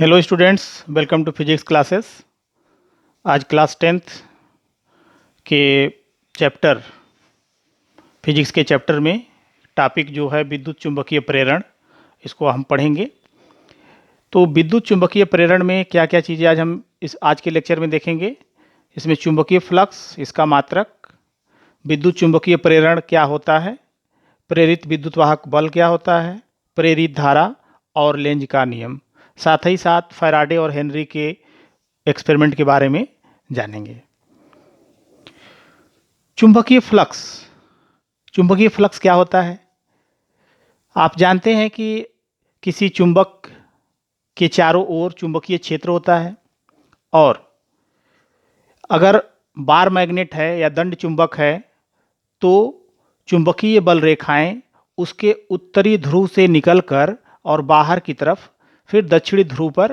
Hello students, welcome to physics classes. आज class 10th के chapter physics के chapter में टॉपिक जो है विद्युत चुंबकीय प्रेरण, इसको हम पढ़ेंगे। तो विद्युत चुंबकीय प्रेरण में क्या क्या चीज़ें आज हम आज के लेक्चर में देखेंगे। इसमें चुंबकीय फ्लक्स, इसका मात्रक, विद्युत चुंबकीय प्रेरण क्या होता है, प्रेरित विद्युत वाहक बल क्या होता है, प्रेरित धारा और लेंज का नियम, साथ ही साथ फैराडे और हेनरी के एक्सपेरिमेंट के बारे में जानेंगे। चुंबकीय फ्लक्स, चुंबकीय फ्लक्स क्या होता है? आप जानते हैं कि किसी चुंबक के चारों ओर चुंबकीय क्षेत्र होता है, और अगर बार मैग्नेट है या दंड चुंबक है तो चुंबकीय बल रेखाएं उसके उत्तरी ध्रुव से निकलकर और बाहर की तरफ फिर दक्षिणी ध्रुव पर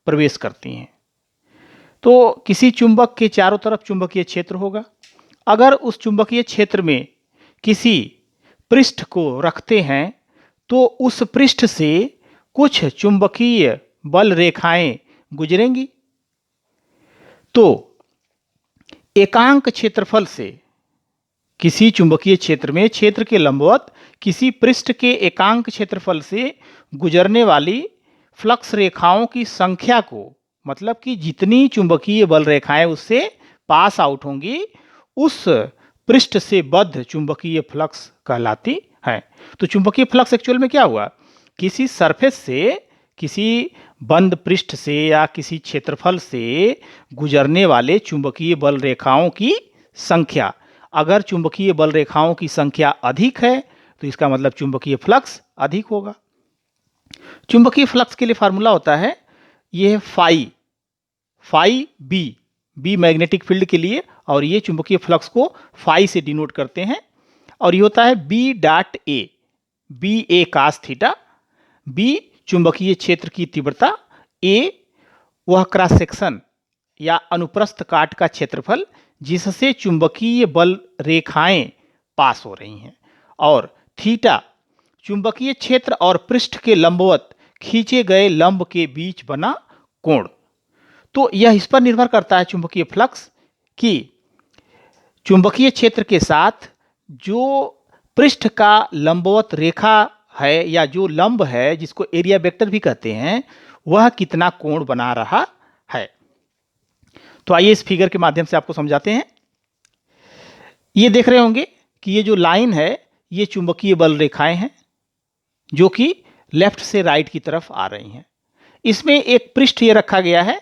प्रवेश करती हैं। तो किसी चुंबक के चारों तरफ चुंबकीय क्षेत्र होगा। अगर उस चुंबकीय क्षेत्र में किसी पृष्ठ को रखते हैं तो उस पृष्ठ से कुछ चुंबकीय बल रेखाएं गुजरेंगी। तो एकांक क्षेत्रफल से किसी चुंबकीय क्षेत्र में क्षेत्र के लंबवत किसी पृष्ठ के एकांक क्षेत्रफल से गुजरने वाली फ्लक्स रेखाओं की संख्या को, मतलब कि जितनी चुंबकीय बल रेखाएं उससे पास आउट होंगी, उस पृष्ठ से बद्ध चुंबकीय फ्लक्स कहलाती है। तो चुंबकीय फ्लक्स एक्चुअल में क्या हुआ? किसी सरफेस से, किसी बंद पृष्ठ से या किसी क्षेत्रफल से गुजरने वाले चुंबकीय बल रेखाओं की संख्या। अगर चुंबकीय बल रेखाओं की संख्या अधिक है तो इसका मतलब चुंबकीय फ्लक्स अधिक होगा। चुंबकीय फ्लक्स के लिए फार्मूला होता है, ये है फाई बी मैग्नेटिक फील्ड के लिए, और ये चुंबकीय फ्लक्स को फाई से डिनोट करते हैं। और ये होता है बी ए कास थीटा। बी चुंबकीय क्षेत्र की तीव्रता, ए वह क्रॉस सेक्शन या अनुप्रस्थ काट का क्षेत्रफल जिससे चुंबकीय बल रेखाएं पास हो रही हैं, और थीटा चुंबकीय क्षेत्र और पृष्ठ के लंबवत खींचे गए लंब के बीच बना कोण। तो यह इस पर निर्भर करता है चुंबकीय फ्लक्स कि चुंबकीय क्षेत्र के साथ जो पृष्ठ का लंबवत रेखा है या जो लंब है, जिसको एरिया वेक्टर भी कहते हैं, वह कितना कोण बना रहा है। तो आइए इस फिगर के माध्यम से आपको समझाते हैं। ये देख रहे होंगे कि ये जो लाइन है ये चुंबकीय बल रेखाएं हैं जो कि लेफ्ट से राइट की तरफ आ रही हैं। इसमें एक पृष्ठ ये रखा गया है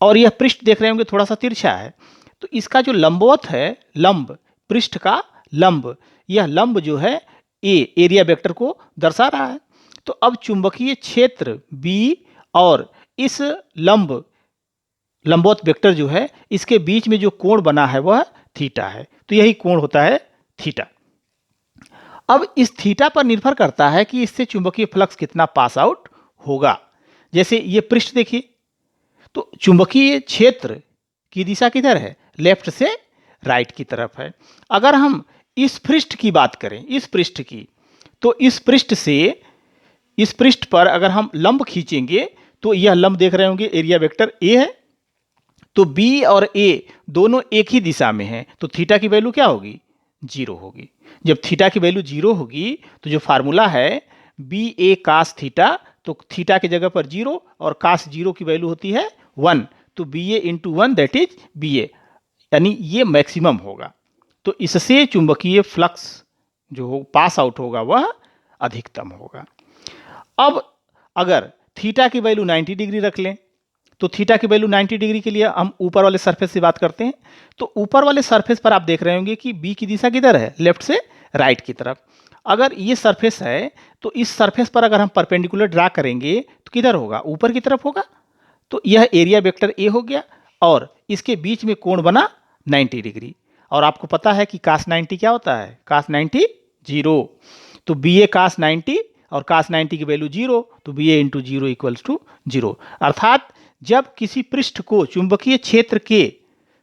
और यह पृष्ठ देख रहे होंगे थोड़ा सा तिरछा है। तो इसका जो लंबवत है, लंब, पृष्ठ का लंब, यह लंब जो है एरिया वेक्टर को दर्शा रहा है। तो अब चुंबकीय क्षेत्र बी और इस लंबवत वेक्टर जो है, इसके बीच में जो कोण बना है वह थीटा है। तो यही कोण होता है थीटा। अब इस थीटा पर निर्भर करता है कि इससे चुंबकीय फ्लक्स कितना पास आउट होगा। जैसे ये पृष्ठ देखिए, तो चुंबकीय क्षेत्र की दिशा किधर है? लेफ्ट से राइट की तरफ है। अगर हम इस पृष्ठ की बात करें, इस पृष्ठ की, तो इस पृष्ठ से इस पृष्ठ पर अगर हम लंब खींचेंगे तो यह लंब देख रहे होंगे एरिया वेक्टर ए है। तो बी और ए दोनों एक ही दिशा में हैं, तो थीटा की वैल्यू क्या होगी? 0 होगी। जब थीटा की वैल्यू 0 होगी तो जो फार्मूला है बी ए कास थीटा, तो थीटा की जगह पर 0 और कास 0 की वैल्यू होती है 1। तो B A into 1 that is B A, यानी ये मैक्सिमम होगा। तो इससे चुंबकीय फ्लक्स जो पास आउट होगा वह अधिकतम होगा। अब अगर थीटा की वैल्यू 90 डिग्री रख लें, तो थीटा की वैल्यू 90 डिग्री के लिए हम ऊपर वाले सरफेस से बात करते हैं। तो ऊपर वाले सरफेस पर आप देख रहे होंगे कि बी की दिशा किधर है? लेफ्ट से राइट की तरफ। अगर ये सरफेस है तो इस सरफेस पर अगर हम परपेंडिकुलर ड्रा करेंगे तो किधर होगा? ऊपर की तरफ होगा। तो यह एरिया वेक्टर ए हो गया और इसके बीच में कोण बना 90 डिग्री। और आपको पता है कि कास 90 क्या होता है? कास 90 0। तो बी ए कास 90 और कास 90 की वैल्यू 0, तो B A into 0 equals to 0। अर्थात जब किसी पृष्ठ को चुंबकीय क्षेत्र के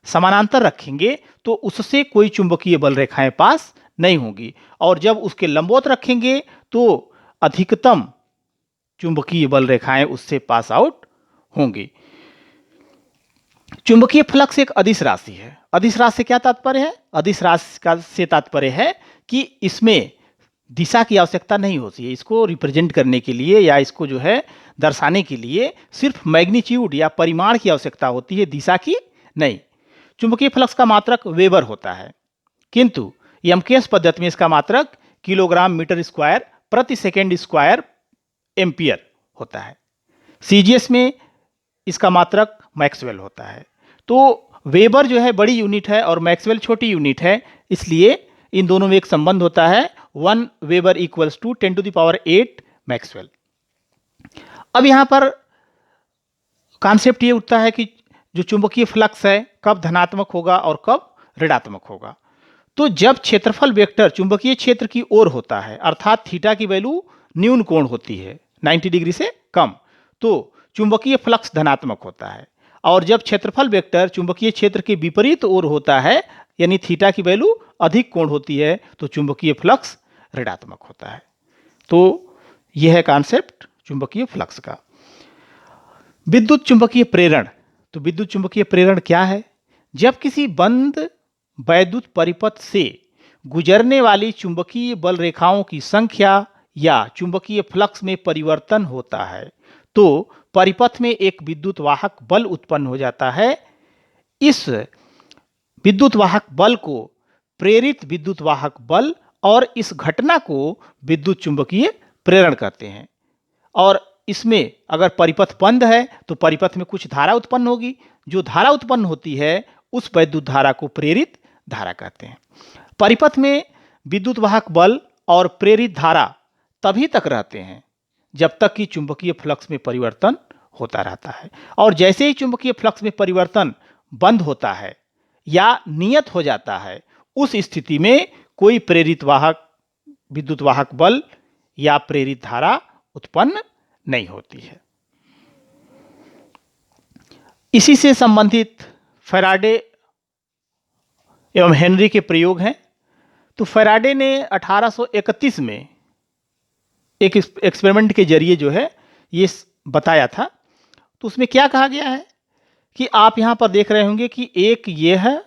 समानांतर रखेंगे तो उससे कोई चुंबकीय बल रेखाएं पास नहीं होगी, और जब उसके लंबवत रखेंगे तो अधिकतम चुंबकीय बल रेखाएं उससे पास आउट होंगी। चुंबकीय फ्लक्स एक अदिश राशि है। अदिश राशि से क्या तात्पर्य है? अदिश राशि का से तात्पर्य है कि इसमें दिशा की आवश्यकता नहीं होती है। इसको रिप्रेजेंट करने के लिए या इसको जो है दर्शाने के लिए सिर्फ मैग्नीट्यूड या परिमाण की आवश्यकता होती है, दिशा की नहीं। चुंबकीय फ्लक्स का मात्रक वेबर होता है, किंतु एमकेएस पद्धति में इसका मात्रक किलोग्राम मीटर स्क्वायर प्रति सेकेंड स्क्वायर एम्पियर होता है। सीजीएस में इसका मात्रक मैक्सवेल होता है। तो वेबर जो है बड़ी यूनिट है और मैक्सवेल छोटी यूनिट है, इसलिए इन दोनों में एक संबंध होता है, 1 वेबर इक्वल्स टू 10⁸ मैक्सवेल। अब यहां पर कॉन्सेप्ट ये उठता है कि जो चुंबकीय फ्लक्स है कब धनात्मक होगा और कब ऋणात्मक होगा। तो जब क्षेत्रफल वेक्टर चुंबकीय क्षेत्र की ओर होता है, अर्थात थीटा की वैल्यू न्यून कोण होती है 90 डिग्री से कम, तो चुंबकीय फ्लक्स धनात्मक होता है। और जब क्षेत्रफल वेक्टर चुंबकीय क्षेत्र के विपरीत ओर होता है, यानी थीटा की वैल्यू अधिक कोण होती है, तो चुंबकीय फ्लक्स ऋणात्मक होता है। तो यह है कॉन्सेप्ट चुंबकीय फ्लक्स का। विद्युत चुंबकीय प्रेरण। तो विद्युत चुंबकीय प्रेरण क्या है? जब किसी बंद वैद्युत परिपथ से गुजरने वाली चुंबकीय बल रेखाओं की संख्या या चुंबकीय फ्लक्स में परिवर्तन होता है, तो परिपथ में एक विद्युत वाहक बल उत्पन्न हो जाता है। इस विद्युत वाहक बल को प्रेरित विद्युत वाहक बल और इस घटना को विद्युत चुंबकीय प्रेरण कहते हैं। और इसमें अगर परिपथ बंद है तो परिपथ में कुछ धारा उत्पन्न होगी, जो धारा उत्पन्न होती है उस वैद्युत धारा को प्रेरित धारा कहते हैं। परिपथ में विद्युत वाहक बल और प्रेरित धारा तभी तक रहते हैं जब तक कि चुंबकीय फ्लक्स में परिवर्तन होता रहता है, और जैसे ही चुंबकीय फ्लक्स में परिवर्तन बंद होता है या नियत हो जाता है, उस स्थिति में कोई प्रेरित वाहक विद्युत वाहक बल या प्रेरित धारा उत्पन्न नहीं होती है। इसी से संबंधित फैराडे एवं हेनरी के प्रयोग हैं। तो फैराडे ने 1831 में एक एक्सपेरिमेंट के जरिए जो है ये बताया था। तो उसमें क्या कहा गया है कि आप यहां पर देख रहे होंगे कि एक ये है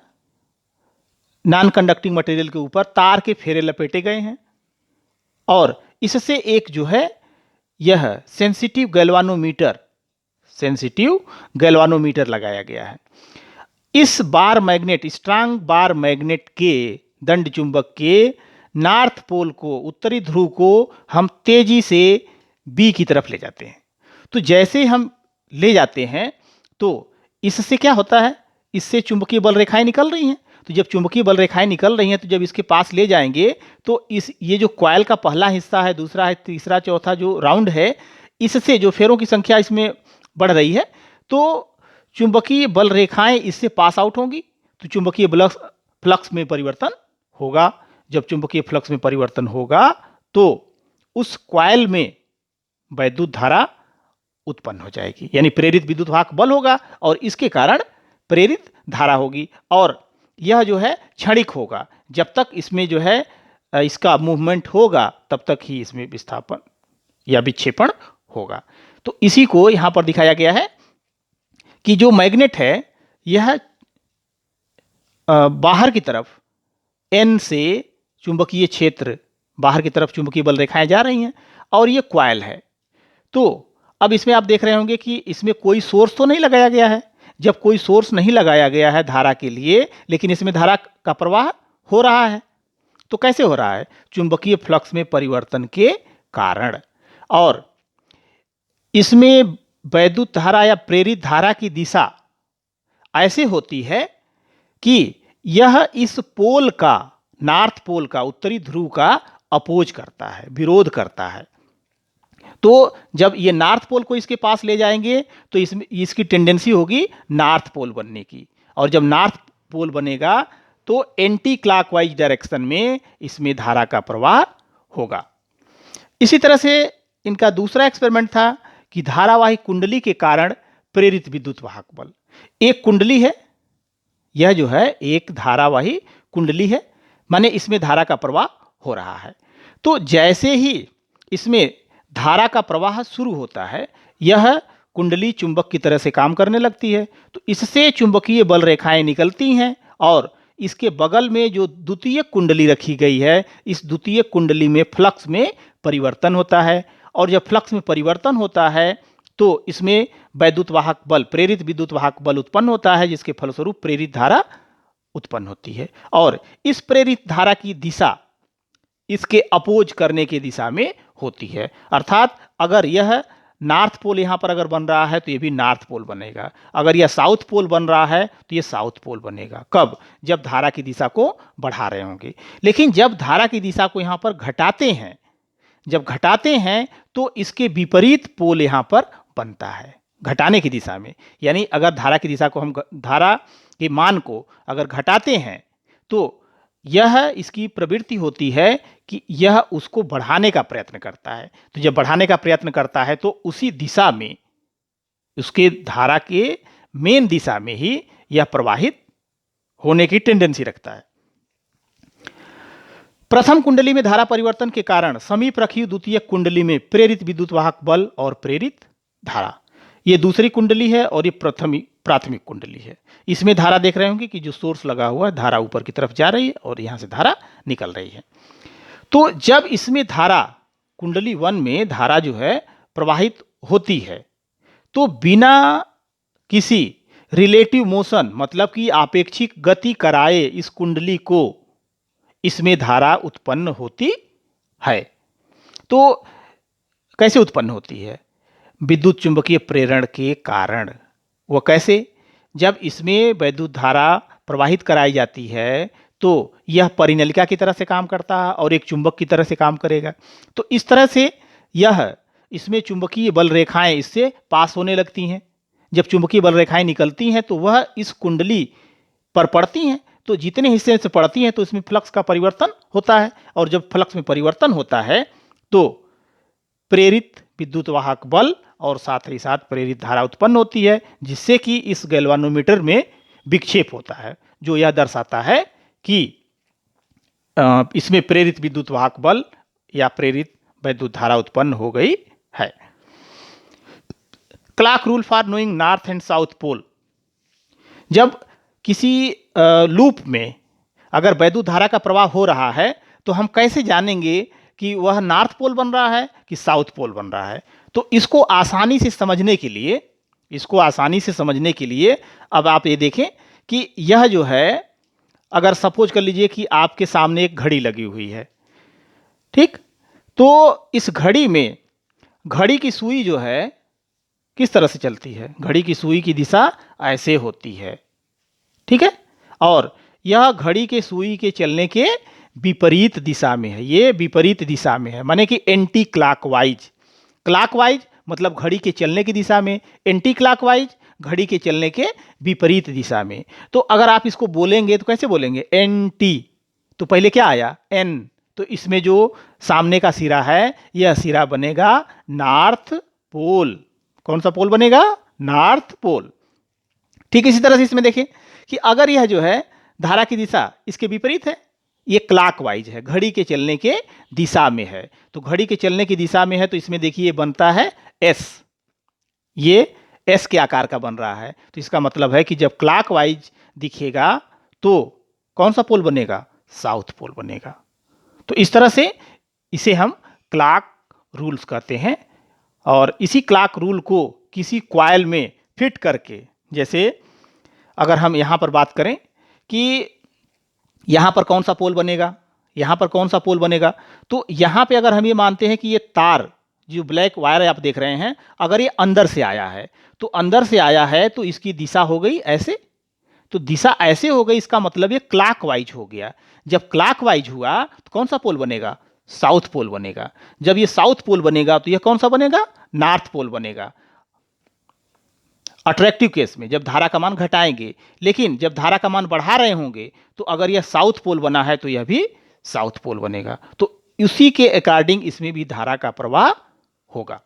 नॉन कंडक्टिंग मटेरियल के ऊपर तार के फेरे लपेटे गए हैं, और इससे एक जो है यह सेंसिटिव गैल्वानोमीटर लगाया गया है। इस bar magnet, strong bar magnet के दंड चुंबक के नॉर्थ पोल को, उत्तरी ध्रुव को हम तेजी से बी की तरफ ले जाते हैं। तो जैसे हम ले जाते हैं तो इससे क्या होता है, इससे चुंबकीय बल रेखाएं निकल रही हैं। तो जब चुंबकीय बल रेखाएं निकल रही हैं तो जब इसके पास ले जाएंगे तो ये जो कॉइल का पहला हिस्सा है, दूसरा है, तीसरा, चौथा जो राउंड है, इससे जो फेरों की संख्या इसमें बढ़ रही है, तो चुंबकीय बल रेखाएं इससे पास आउट होंगी, तो चुंबकीय फ्लक्स में परिवर्तन होगा। जब चुंबकीय फ्लक्स में परिवर्तन होगा तो उस कॉइल में वैद्युत धारा उत्पन्न हो जाएगी, यानी प्रेरित विद्युत वाहक बल होगा और इसके कारण प्रेरित धारा होगी, और यह जो है क्षणिक होगा। जब तक इसमें जो है इसका मूवमेंट होगा तब तक ही इसमें विस्थापन या विक्षेपण होगा। तो इसी को यहां पर दिखाया गया है कि जो मैग्नेट है यह बाहर की तरफ एन से चुंबकीय क्षेत्र, बाहर की तरफ चुंबकीय बल रेखाएं जा रही हैं, और ये कॉइल है। तो अब इसमें आप देख रहे होंगे कि इसमें कोई सोर्स तो नहीं लगाया गया है। जब कोई सोर्स नहीं लगाया गया है धारा के लिए, लेकिन इसमें धारा का प्रवाह हो रहा है, तो कैसे हो रहा है? चुंबकीय फ्लक्स में परिवर्तन के कारण। और इसमें वैद्युत धारा या प्रेरित धारा की दिशा ऐसे होती है कि यह इस पोल का, नॉर्थ पोल का, उत्तरी ध्रुव का अपोज करता है, विरोध करता है। तो जब ये नॉर्थ पोल को इसके पास ले जाएंगे तो इसमें इसकी टेंडेंसी होगी नॉर्थ पोल बनने की, और जब नॉर्थ पोल बनेगा तो एंटी क्लॉकवाइज डायरेक्शन में इसमें धारा का प्रवाह होगा। इसी तरह से इनका दूसरा एक्सपेरिमेंट था कि धारावाही कुंडली के कारण प्रेरित विद्युत वाहक बल। एक कुंडली है, यह जो है एक धारावाही कुंडली है, माने इसमें धारा का प्रवाह हो रहा है। तो जैसे ही इसमें धारा का प्रवाह शुरू होता है, यह कुंडली चुंबक की तरह से काम करने लगती है। तो इससे चुंबकीय बल रेखाएं निकलती हैं और इसके बगल में जो द्वितीय कुंडली रखी गई है, इस द्वितीय कुंडली में फ्लक्स में परिवर्तन होता है। और जब फ्लक्स में परिवर्तन होता है तो इसमें वैद्युत वाहक बल, प्रेरित विद्युत वाहक बल उत्पन्न होता है, जिसके फलस्वरूप प्रेरित धारा उत्पन्न होती है। और इस प्रेरित धारा की दिशा इसके अपोज करने की दिशा में होती है। अर्थात अगर यह नॉर्थ पोल यहां पर अगर बन रहा है तो यह भी नॉर्थ पोल बनेगा, अगर यह साउथ पोल बन रहा है तो यह साउथ पोल बनेगा। कब? जब धारा की दिशा को बढ़ा रहे होंगे। लेकिन जब धारा की दिशा को यहां पर घटाते हैं, जब घटाते हैं तो इसके विपरीत पोल यहां पर बनता है घटाने की दिशा में। यानी अगर धारा की दिशा को हम, धारा के मान को अगर घटाते हैं तो यह इसकी प्रवृत्ति होती है कि यह उसको बढ़ाने का प्रयत्न करता है। तो जब बढ़ाने का प्रयत्न करता है तो उसी दिशा में, उसके धारा के मेन दिशा में ही यह प्रवाहित होने की टेंडेंसी रखता है। प्रथम कुंडली में धारा परिवर्तन के कारण समीप रखी द्वितीय कुंडली में प्रेरित विद्युत वाहक बल और प्रेरित धारा, ये दूसरी कुंडली है और ये प्राथमिक कुंडली है। इसमें धारा देख रहे होंगे कि जो सोर्स लगा हुआ है, धारा ऊपर की तरफ जा रही है और यहां से धारा निकल रही है। तो जब इसमें धारा, कुंडली 1 में धारा जो है प्रवाहित होती है तो बिना किसी रिलेटिव मोशन, मतलब कि आपेक्षिक गति कराए इस कुंडली को, इसमें धारा उत्पन्न होती है। तो कैसे उत्पन्न होती है? विद्युत चुंबकीय प्रेरण के कारण। वह कैसे? जब इसमें वैद्युत धारा प्रवाहित कराई जाती है तो यह परिनलिका की तरह से काम करता है और एक चुंबक की तरह से काम करेगा। तो इस तरह से यह, इसमें चुंबकीय बल रेखाएं इससे पास होने लगती हैं। जब चुंबकीय बल रेखाएं निकलती हैं तो वह इस कुंडली पर पड़ती हैं। तो जितने हिस्से से पड़ती हैं तो इसमें फ्लक्स का परिवर्तन होता है, और जब फ्लक्स में परिवर्तन होता है तो प्रेरित विद्युत वाहक बल और साथ ही साथ प्रेरित धारा उत्पन्न होती है, जिससे कि इस गैल्वानोमीटर में विक्षेप होता है, जो यह दर्शाता है कि इसमें प्रेरित विद्युत वाहक बल या प्रेरित वैद्युत धारा उत्पन्न हो गई है। Clock rule for knowing north and south pole. जब किसी लूप में अगर वैद्युत धारा का प्रवाह हो रहा है तो हम कैसे जानेंगे कि वह नॉर्थ पोल बन रहा है कि साउथ पोल बन रहा है? तो इसको आसानी से समझने के लिए अब आप ये देखें कि यह जो है, अगर सपोज कर लीजिए कि आपके सामने एक घड़ी लगी हुई है, ठीक? तो इस घड़ी में घड़ी की सुई जो है किस तरह से चलती है? घड़ी की सुई की दिशा ऐसे होती है, ठीक है? और यह घड़ी के सुई के चलने के विपरीत दिशा में है, ये विपरीत दिशा में है, माने कि एंटी क्लॉकवाइज। क्लॉकवाइज मतलब घड़ी के चलने की दिशा में, एंटी क्लॉकवाइज घड़ी के चलने के विपरीत दिशा में। तो अगर आप इसको बोलेंगे तो कैसे बोलेंगे? एंटी, तो पहले क्या आया? एन, तो इसमें जो सामने का सिरा है यह सिरा बनेगा नॉर्थ पोल। कौन सा पोल बनेगा? North pole. ठीक इसी तरह से इसमें देखें कि अगर यह जो है धारा की दिशा इसके विपरीत है, ये क्लॉकवाइज है, घड़ी के चलने के दिशा में है, तो घड़ी के चलने की दिशा में है तो इसमें देखिए बनता है एस, ये एस के आकार का बन रहा है। तो इसका मतलब है कि जब क्लॉकवाइज दिखेगा तो कौन सा पोल बनेगा? साउथ पोल बनेगा। तो इस तरह से इसे हम क्लॉक रूल्स कहते हैं। और इसी क्लॉक रूल को किसी कॉइल में फिट करके, जैसे अगर हम यहाँ पर बात करें कि यहाँ पर कौन सा पोल बनेगा, यहाँ पर कौन सा पोल बनेगा, तो यहाँ पे अगर हम ये मानते हैं कि ये तार, जो ब्लैक वायर आप देख रहे हैं, अगर ये अंदर से आया है तो अंदर से आया है तो इसकी दिशा हो गई ऐसे, तो दिशा ऐसे हो गई, इसका मतलब ये क्लॉकवाइज हो गया। जब क्लॉकवाइज हुआ तो कौन सा पोल बनेगा? साउथ पोल बनेगा। जब ये साउथ पोल बनेगा तो यह कौन सा बनेगा? नॉर्थ पोल बनेगा। अट्रैक्टिव केस में जब धारा का मान घटाएंगे, लेकिन जब धारा का मान बढ़ा रहे होंगे तो अगर यह साउथ पोल बना है तो यह भी साउथ पोल बनेगा। तो उसी के अकॉर्डिंग इसमें भी धारा का प्रवाह होगा।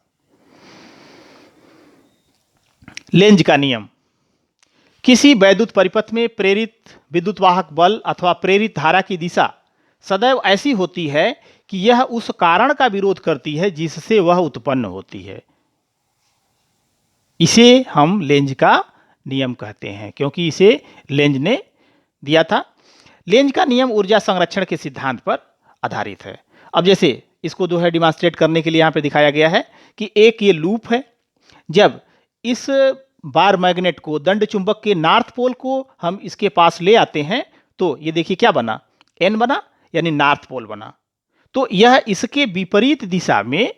लेंज का नियम। किसी वैद्युत परिपथ में प्रेरित विद्युत वाहक बल अथवा प्रेरित धारा की दिशा सदैव ऐसी होती है कि यह उस कारण का विरोध करती है जिससे वह उत्पन्न होती है। इसे हम लेंज का नियम कहते हैं, क्योंकि इसे लेंज ने दिया था। लेंज का नियम ऊर्जा संरक्षण के सिद्धांत पर आधारित है। अब जैसे इसको जो है डिमॉन्स्ट्रेट करने के लिए यहाँ पे दिखाया गया है कि एक ये लूप है। जब इस बार मैग्नेट को, दंड चुंबक के नॉर्थ पोल को हम इसके पास ले आते हैं तो ये देखिए क्या बना, एन बना, यानी नॉर्थ पोल बना। तो यह इसके विपरीत दिशा में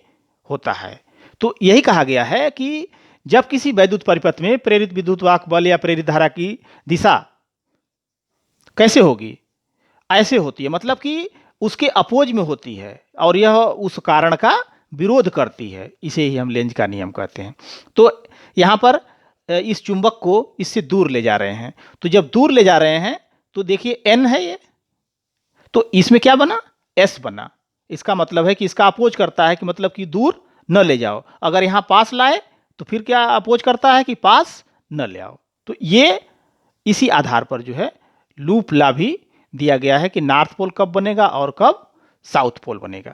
होता है। तो यही कहा गया है कि जब किसी वैद्युत परिपथ में प्रेरित विद्युतवाहक बल या प्रेरित धारा की दिशा कैसे होगी, ऐसे होती है, मतलब कि उसके अपोज में होती है और यह उस कारण का विरोध करती है। इसे ही हम लेंज का नियम कहते हैं। तो यहाँ पर इस चुंबक को इससे दूर ले जा रहे हैं, तो जब दूर ले जा रहे हैं तो देखिए एन है ये, तो इसमें क्या बना, एस बना। इसका मतलब है कि इसका अपोज करता है कि मतलब कि दूर न ले जाओ। अगर यहाँ पास लाए तो फिर क्या अपोज करता है कि पास न ले आओ। तो ये इसी आधार पर जो है लूप लॉ भी दिया गया है कि नॉर्थ पोल कब बनेगा और कब साउथ पोल बनेगा।